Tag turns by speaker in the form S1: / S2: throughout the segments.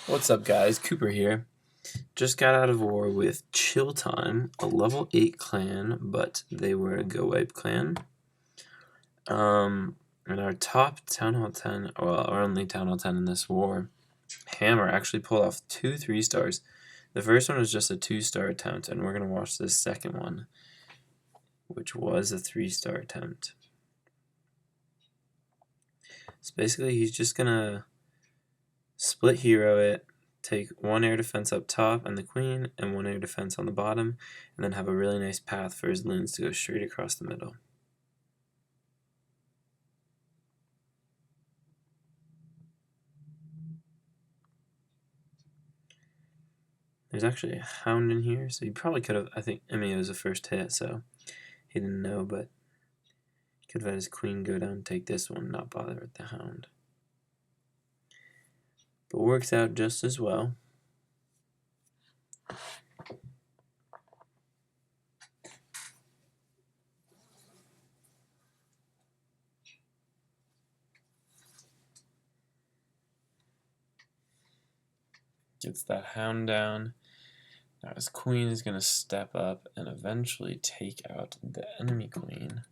S1: What's up, guys? Cooper here. Just got out of war with ChillTime, a level 8 clan, but they were a Go Wipe clan. And our top Town Hall 10, well, our only Town Hall 10 in this war, Hammer actually pulled off 2 3-stars. The first one was just a 2-star attempt, and we're going to watch this second one, which was a 3-star attempt. So basically, he's just going to split hero it, take one air defense up top and the queen, and one air defense on the bottom, and then have a really nice path for his loons to go straight across the middle. There's actually a hound in here, so he probably could have, I mean it was the first hit, so he didn't know, but he could have had his queen go down and take this one, not bother with the hound. But works out just as well. Gets that hound down. Now his queen is going to step up and eventually take out the enemy queen.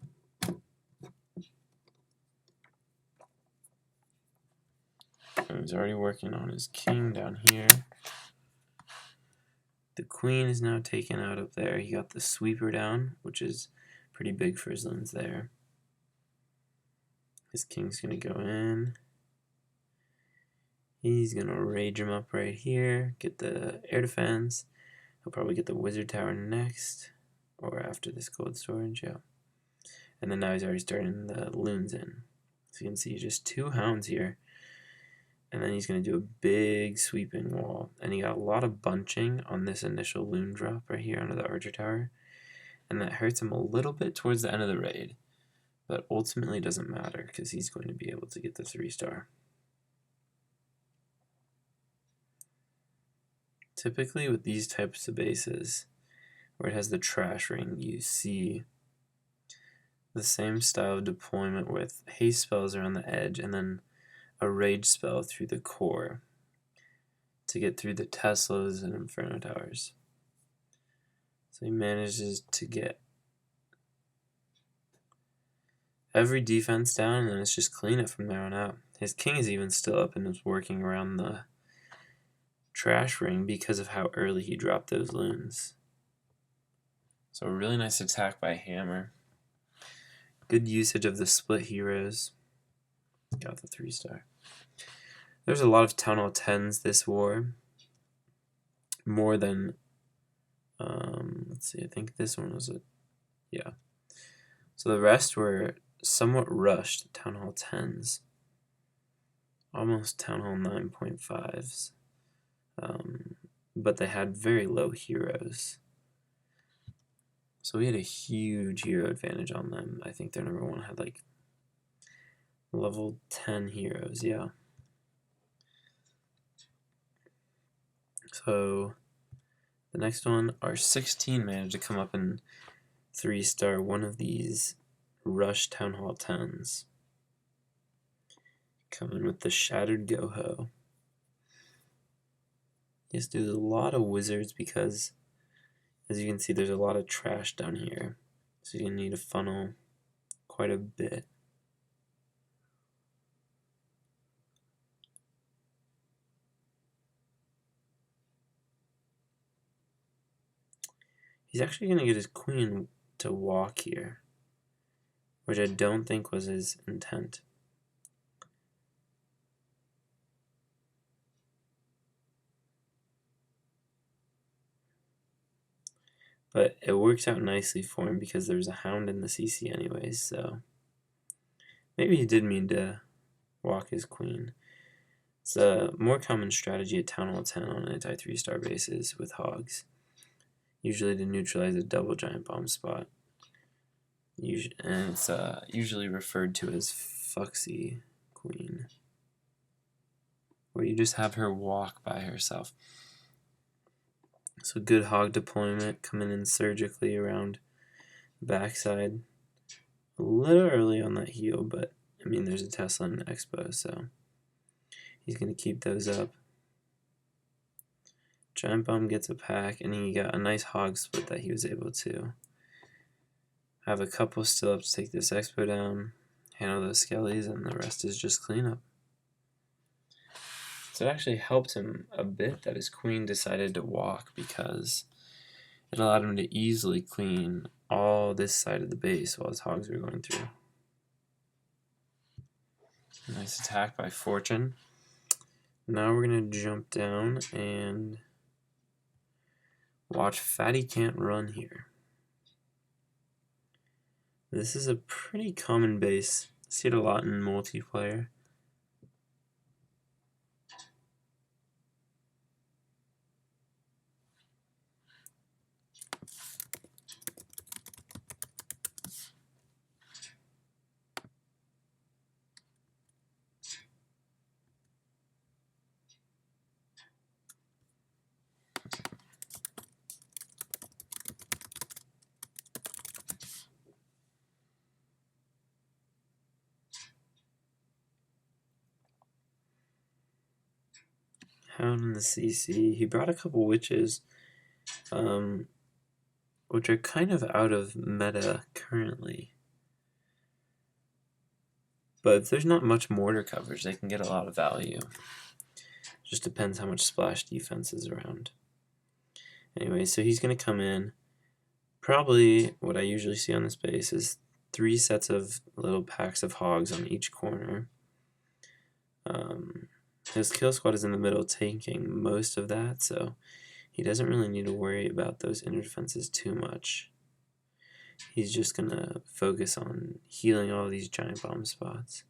S1: And he's already working on his king down here. The queen is now taken out up there. He got the sweeper down, which is pretty big for his loons there. His king's going to go in. He's going to rage him up right here, get the air defense. He'll probably get the wizard tower next, or after this gold storage, yeah. And then now he's already starting the loons in. So you can see just 2 hounds here. And then he's going to do a big sweeping wall. And he got a lot of bunching on this initial loon drop right here under the archer tower. And that hurts him a little bit towards the end of the raid. But ultimately doesn't matter because he's going to be able to get the 3-star. Typically with these types of bases, where it has the trash ring, you see the same style of deployment with haste spells around the edge and then a rage spell through the core to get through the Teslas and Inferno Towers. So he manages to get every defense down, and then it's just clean it from there on out. His king is even still up and is working around the trash ring because of how early he dropped those loons. So a really nice attack by Hammer. Good usage of the split heroes. Got the 3-star. There's a lot of Town Hall 10s this war. More than, let's see, I think this one was yeah. So the rest were somewhat rushed Town Hall 10s. Almost Town Hall 9.5s. But they had very low heroes. So we had a huge hero advantage on them. I think their number 1 had like level 10 heroes, yeah. So the next one, our 16 managed to come up and 3-star one of these rush Town Hall 10s. Coming with the Shattered Go-Ho. Yes, there's a lot of wizards because, as you can see, there's a lot of trash down here. So you're going to need to funnel quite a bit. He's actually going to get his queen to walk here, which I don't think was his intent. But it works out nicely for him because there's a hound in the CC anyways, so maybe he did mean to walk his queen. It's a more common strategy at Town Hall 10 on anti-3-star bases with hogs. Usually to neutralize a double giant bomb spot. And it's usually referred to as Foxy Queen, where you just have her walk by herself. So good hog deployment, coming in surgically around the backside. A little early on that heel, but I mean there's a Tesla and an Expo, so he's going to keep those up. Giant Bomb gets a pack, and he got a nice hog split that he was able to have a couple still up to take this Expo down, handle those skellies, and the rest is just cleanup. So it actually helped him a bit that his queen decided to walk, because it allowed him to easily clean all this side of the base while his hogs were going through. Nice attack by Fortune. Now we're going to jump down and watch Fatty Can't Run here. This is a pretty common base. I see it a lot in multiplayer. Hound in the CC. He brought a couple witches, which are kind of out of meta currently. But if there's not much mortar coverage, they can get a lot of value. Just depends how much splash defense is around. Anyway, so he's going to come in. Probably what I usually see on this base is 3 sets of little packs of hogs on each corner. His kill squad is in the middle taking most of that, so he doesn't really need to worry about those inner defenses too much. He's just going to focus on healing all these giant bomb spots.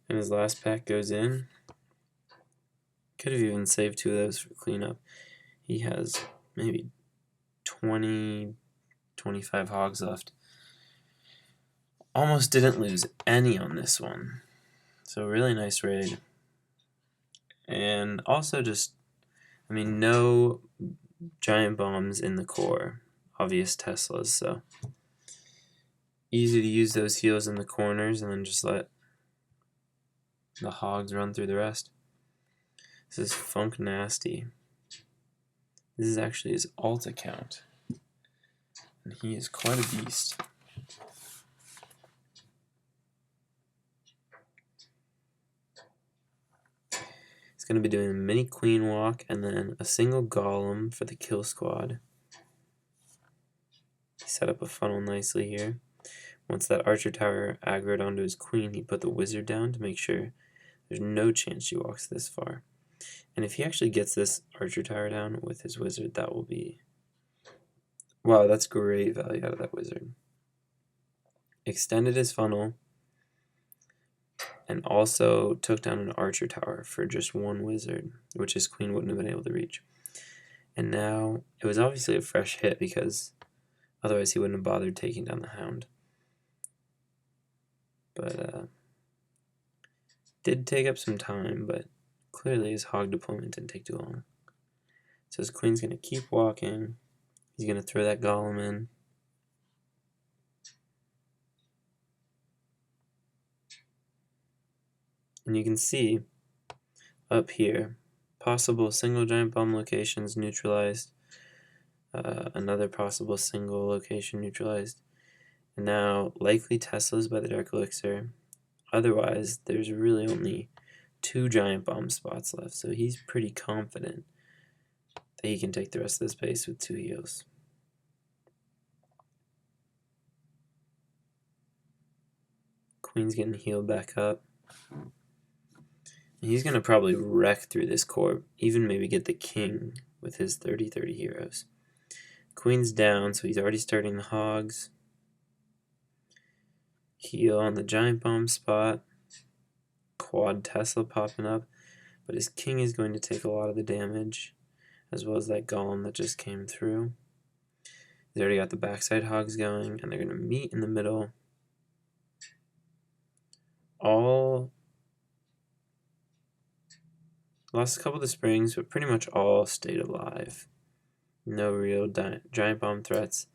S1: And his last pack goes in. Could have even saved 2 of those for cleanup. He has maybe 20, 25 hogs left. Almost didn't lose any on this one. So really nice raid. And also just, I mean, no giant bombs in the core. Obvious Teslas, so easy to use those heals in the corners and then just let the hogs run through the rest. This is Funk Nasty. This is actually his alt account. And he is quite a beast. He's going to be doing a mini queen walk and then a single golem for the kill squad. He set up a funnel nicely here. Once that archer tower aggroed onto his queen, he put the wizard down to make sure there's no chance she walks this far. And if he actually gets this archer tower down with his wizard, that will be... Wow, that's great value out of that wizard. Extended his funnel, and also took down an archer tower for just 1 wizard, which his queen wouldn't have been able to reach. And now, it was obviously a fresh hit because otherwise he wouldn't have bothered taking down the hound. But, did take up some time, but clearly his hog deployment didn't take too long. So his queen's going to keep walking. He's going to throw that golem in. And you can see up here, possible single giant bomb locations neutralized, another possible single location neutralized, and now likely Teslas by the Dark Elixir. Otherwise, there's really only 2 giant bomb spots left, so he's pretty confident that he can take the rest of this base with 2 heals. Queen's getting healed back up. He's going to probably wreck through this core, even maybe get the king with his 30-30 heroes. Queen's down, so he's already starting the hogs. Heal on the giant bomb spot. Quad Tesla popping up. But his king is going to take a lot of the damage, as well as that golem that just came through. He's already got the backside hogs going, and they're going to meet in the middle. All lost a couple of the springs, but pretty much all stayed alive. No real giant bomb threats.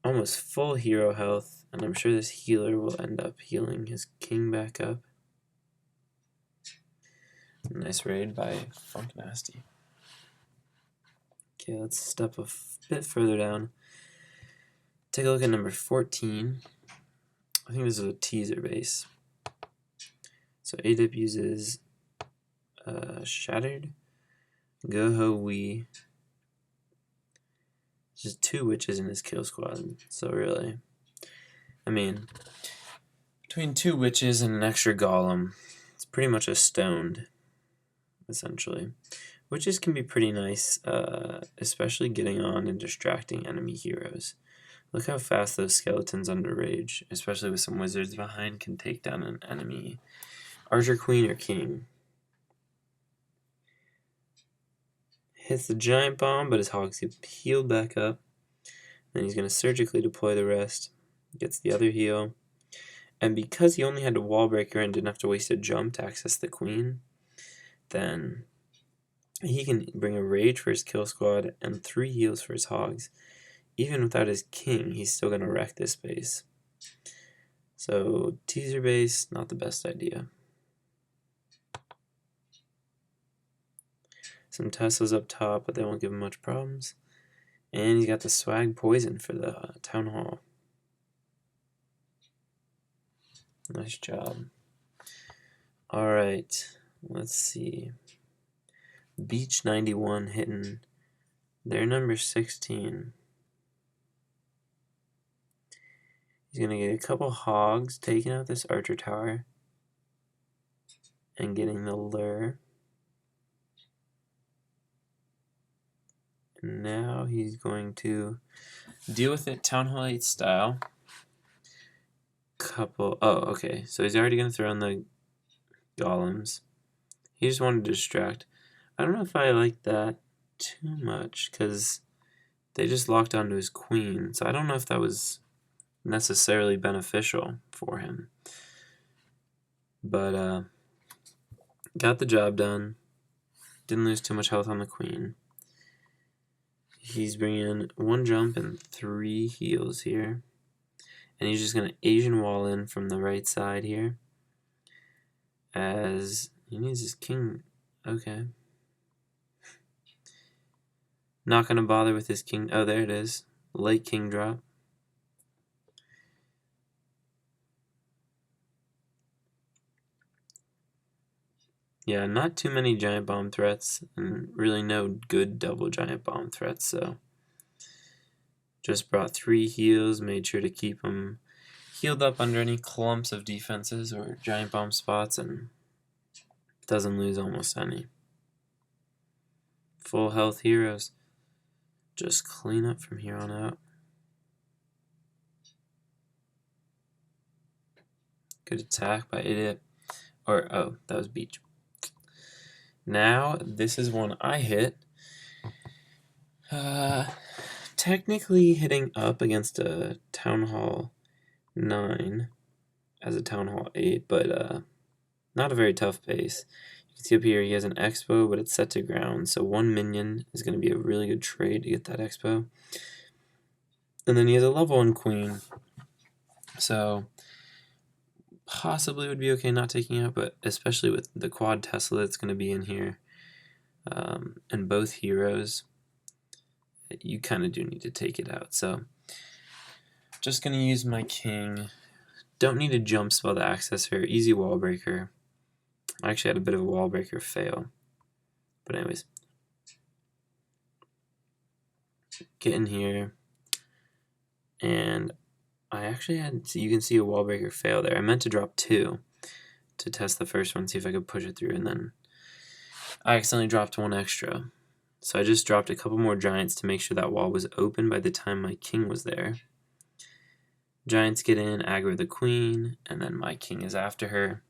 S1: almost full hero health, and I'm sure this healer will end up healing his king back up. Nice raid by Funk Nasty. Okay, let's step a bit further down. Take a look at number 14. I think this is a teaser base. So ADIP uses Shattered, Goho Wee. Just 2 witches in his kill squad. So really, I mean, between 2 witches and an extra golem, it's pretty much a stoned, essentially. Witches can be pretty nice, especially getting on and distracting enemy heroes. Look how fast those skeletons under rage, especially with some wizards behind, can take down an enemy archer, queen, or king. Hits the giant bomb, but his hogs get healed back up. Then he's going to surgically deploy the rest. Gets the other heal. And because he only had a wall breaker and didn't have to waste a jump to access the queen, then he can bring a rage for his kill squad and 3 heals for his hogs. Even without his king, he's still going to wreck this base. So teaser base, not the best idea. Some Teslas up top, but they won't give him much problems. And he's got the swag poison for the town hall. Nice job. Alright, let's see. Beach 91 hitting their number 16. He's going to get a couple hogs, taking out this archer tower, and getting the lure. And now he's going to deal with it Town Hall 8 style. Okay, so he's already going to throw in the golems. He just wanted to distract. I don't know if I like that too much, because they just locked onto his queen, so I don't know if that was necessarily beneficial for him. But got the job done. Didn't lose too much health on the queen. He's bringing 1 jump and 3 heals here. And he's just going to Asian wall in from the right side here. As he needs his king. Okay. Not going to bother with his king. Oh, there it is. Late king drop. Yeah, not too many giant bomb threats, and really no good double giant bomb threats, so just brought 3 heals, made sure to keep them healed up under any clumps of defenses or giant bomb spots, and doesn't lose almost any. Full health heroes. Just clean up from here on out. Good attack by Idiot. Oh, that was Beach. Now, this is one I hit. Technically hitting up against a Town Hall 9 as a Town Hall 8, but not a very tough base. You can see up here he has an Expo, but it's set to ground, so 1 minion is going to be a really good trade to get that Expo. And then he has a level 1 queen, so possibly would be okay not taking out, but especially with the quad Tesla that's going to be in here, and both heroes, you kind of do need to take it out. So just going to use my king. Don't need a jump spell to access her. Easy wall breaker. I actually had a bit of a wall breaker fail. But anyways. Get in here. And I actually had, so you can see a wall breaker fail there. I meant to drop 2 to test the first one, see if I could push it through, and then I accidentally dropped 1 extra. So I just dropped a couple more giants to make sure that wall was open by the time my king was there. Giants get in, aggro the queen, and then my king is after her.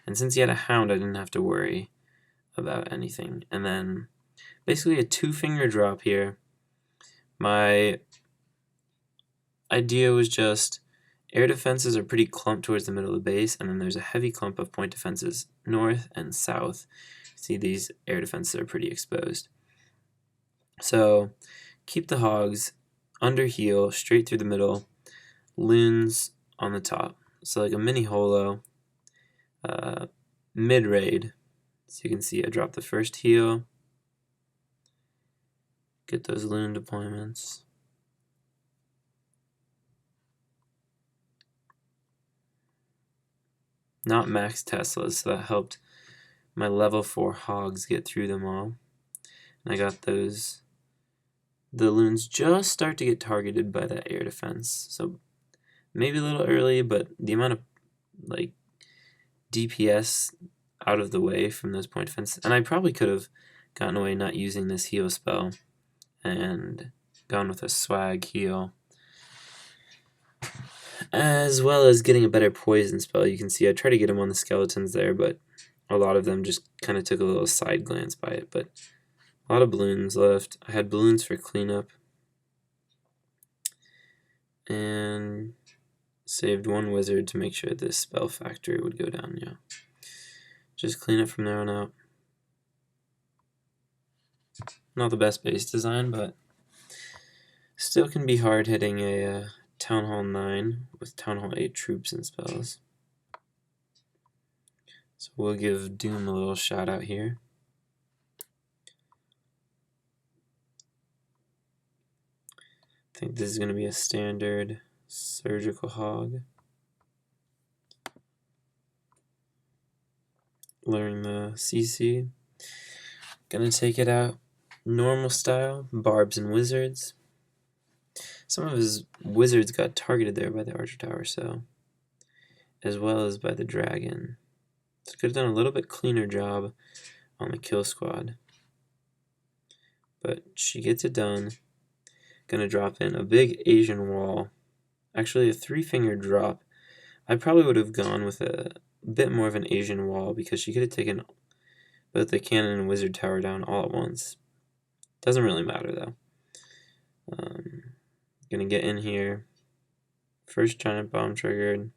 S1: And since he had a hound, I didn't have to worry about anything. And then basically a 2-finger drop here. My idea was just air defenses are pretty clumped towards the middle of the base, and then there's a heavy clump of point defenses north and south. See, these air defenses are pretty exposed. So keep the hogs under heal, straight through the middle, loons on the top. So like a mini holo, mid-raid. So you can see I dropped the first heal, get those loon deployments. Not max Teslas, so that helped my level 4 hogs get through them all. And I got those, the loons just start to get targeted by that air defense. So maybe a little early, but the amount of like DPS out of the way from those point defense, and I probably could have gotten away not using this heal spell and gone with a swag heal, as well as getting a better poison spell. You can see I tried to get him on the skeletons there, but a lot of them just kind of took a little side glance by it. But a lot of balloons left. I had balloons for cleanup, and saved one wizard to make sure this spell factory would go down. Yeah, just clean it from there on out. Not the best base design, but still can be hard hitting a Town Hall 9 with Town Hall 8 troops and spells. So we'll give Doom a little shout out here. I think this is going to be a standard surgical hog. Learning the CC. Gonna take it out normal style, barbs and wizards. Some of his wizards got targeted there by the archer tower, so as well as by the dragon. So could have done a little bit cleaner job on the kill squad. But she gets it done. Gonna drop in a big Asian wall. Actually a 3-finger drop. I probably would have gone with a bit more of an Asian wall because she could have taken both the cannon and wizard tower down all at once. Doesn't really matter though. Gonna get in here. First giant bomb triggered.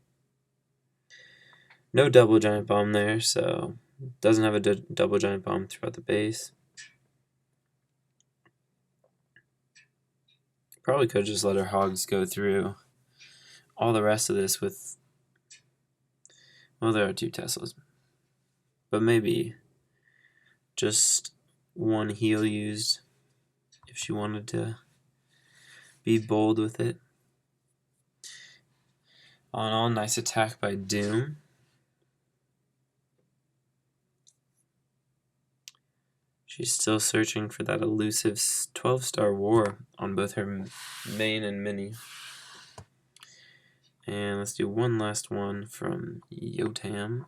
S1: No double giant bomb there, so doesn't have a double giant bomb throughout the base. Probably could have just let her hogs go through all the rest of this with, well, there are 2 Teslas, but maybe just one heal used if she wanted to be bold with it. All in all, nice attack by Doom. She's still searching for that elusive 12-star war on both her main and mini. And let's do one last one from Yotam.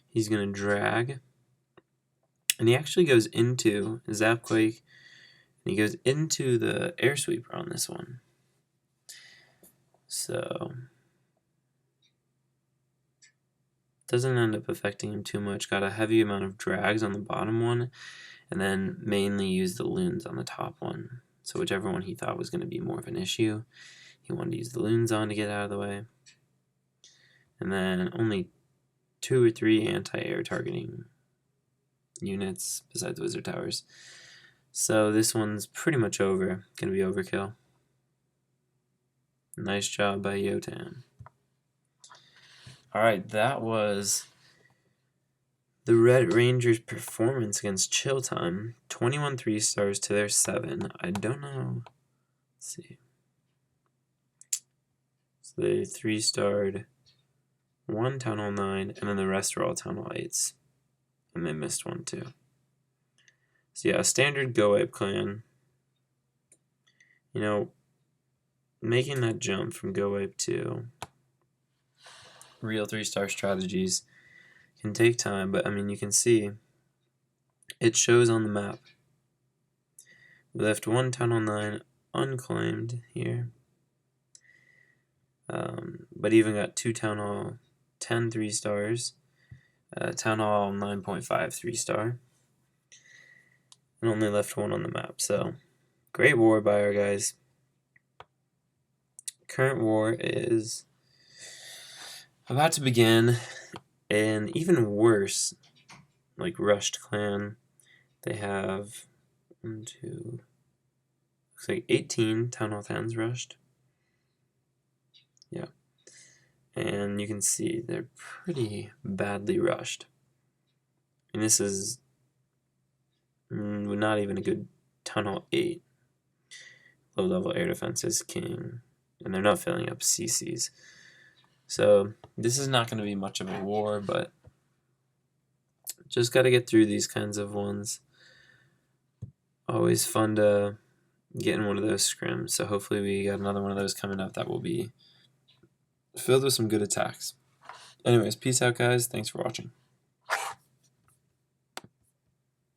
S1: He's going to drag. And he actually goes into Zapquake, and he goes into the air sweeper on this one. So doesn't end up affecting him too much. Got a heavy amount of drags on the bottom one, and then mainly used the loons on the top one. So whichever one he thought was going to be more of an issue, he wanted to use the loons on to get out of the way. And then only 2 or 3 anti-air targeting units besides wizard towers. So this one's pretty much over. Gonna be overkill. Nice job by Yotam. Alright, that was the Red Rangers' performance against ChillTime. 21 3-stars to their 7. I don't know. Let's see. So they 3-starred 1 Town Hall 9, and then the rest were all Town Hall 8s. And they missed one too. So yeah, a standard Go Ape clan. You know, making that jump from Go Ape to real 3-star strategies can take time, but I mean, you can see it shows on the map. We left 1 Town Hall 9 unclaimed here, but even got 2 Town Hall 10 3-stars, Town Hall 9.5 3-star, and only left 1 on the map. So great war by our guys. Current war is about to begin, and even worse, like Rushed Clan. They have 1, 2, looks Looks like 18 Town Hall 10s rushed. Yeah. And you can see they're pretty badly rushed. And this is not even a good Town Hall 8. Low-level air defense is king. And they're not filling up CCs. So this is not going to be much of a war, but just got to get through these kinds of ones. Always fun to get in one of those scrims. So hopefully we got another one of those coming up that will be filled with some good attacks. Anyways, peace out, guys. Thanks for watching.